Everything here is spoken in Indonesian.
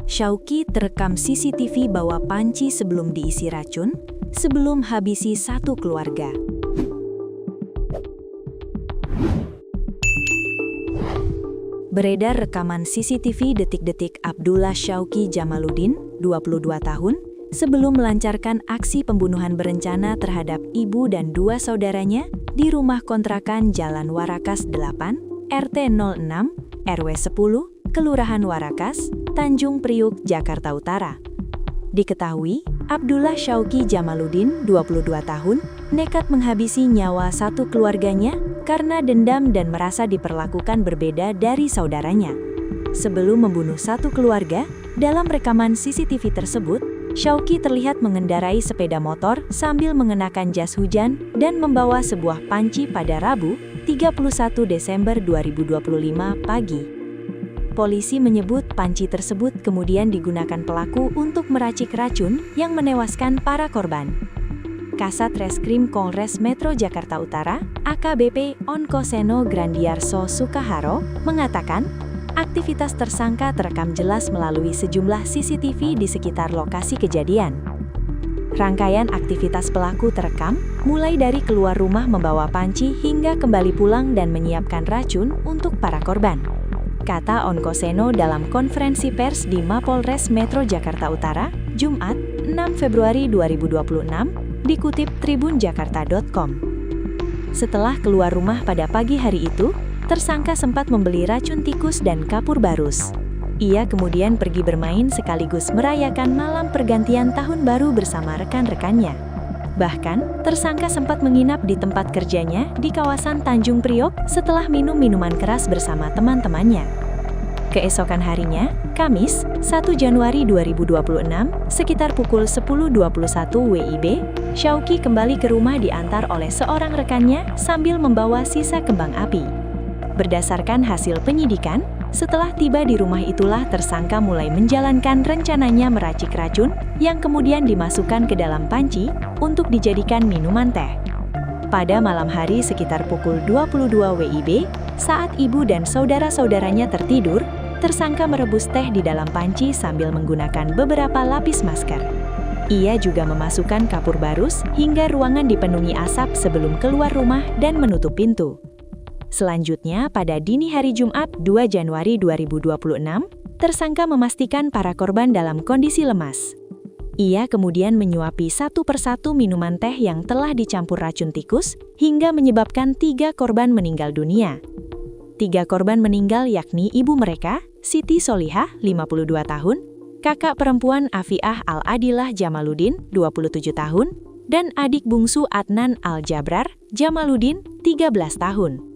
Syauqi terekam CCTV bawa panci sebelum diisi racun, sebelum habisi satu keluarga. Beredar rekaman CCTV detik-detik Abdullah Syauqi Jamaluddin, 22 tahun, sebelum melancarkan aksi pembunuhan berencana terhadap ibu dan dua saudaranya di rumah kontrakan Jalan Warakas 8, RT 06, RW 10, Kelurahan Warakas, Tanjung Priuk, Jakarta Utara. Diketahui, Abdullah Syauqi Jamaluddin, 22 tahun, nekat menghabisi nyawa satu keluarganya karena dendam dan merasa diperlakukan berbeda dari saudaranya. Sebelum membunuh satu keluarga, dalam rekaman CCTV tersebut, Syauqi terlihat mengendarai sepeda motor sambil mengenakan jas hujan dan membawa sebuah panci pada Rabu, 31 Desember 2025 pagi. Polisi menyebut panci tersebut kemudian digunakan pelaku untuk meracik racun yang menewaskan para korban. Kasat Reskrim Polres Metro Jakarta Utara, AKBP Onkoseno Grandiarso Sukaharo, mengatakan, aktivitas tersangka terekam jelas melalui sejumlah CCTV di sekitar lokasi kejadian. Rangkaian aktivitas pelaku terekam, mulai dari keluar rumah membawa panci hingga kembali pulang dan menyiapkan racun untuk para korban, kata Onkoseno dalam konferensi pers di Mapolres Metro Jakarta Utara, Jumat, 6 Februari 2026, dikutip tribunjakarta.com. Setelah keluar rumah pada pagi hari itu, tersangka sempat membeli racun tikus dan kapur barus. Ia kemudian pergi bermain sekaligus merayakan malam pergantian tahun baru bersama rekan-rekannya. Bahkan, tersangka sempat menginap di tempat kerjanya di kawasan Tanjung Priok setelah minum minuman keras bersama teman-temannya. Keesokan harinya, Kamis, 1 Januari 2026, sekitar pukul 10.21 WIB, Syauqi kembali ke rumah diantar oleh seorang rekannya sambil membawa sisa kembang api. Berdasarkan hasil penyidikan, setelah tiba di rumah itulah tersangka mulai menjalankan rencananya meracik racun yang kemudian dimasukkan ke dalam panci untuk dijadikan minuman teh. Pada malam hari sekitar pukul 22 WIB, saat ibu dan saudara-saudaranya tertidur, tersangka merebus teh di dalam panci sambil menggunakan beberapa lapis masker. Ia juga memasukkan kapur barus hingga ruangan dipenuhi asap sebelum keluar rumah dan menutup pintu. Selanjutnya, pada dini hari Jumat 2 Januari 2026, tersangka memastikan para korban dalam kondisi lemas. Ia kemudian menyuapi satu persatu minuman teh yang telah dicampur racun tikus hingga menyebabkan 3 korban meninggal dunia. 3 korban meninggal yakni ibu mereka, Siti Solihah, 52 tahun, kakak perempuan Afiah Al-Adilah Jamaluddin, 27 tahun, dan adik bungsu Adnan Al-Jabrar Jamaluddin, 13 tahun.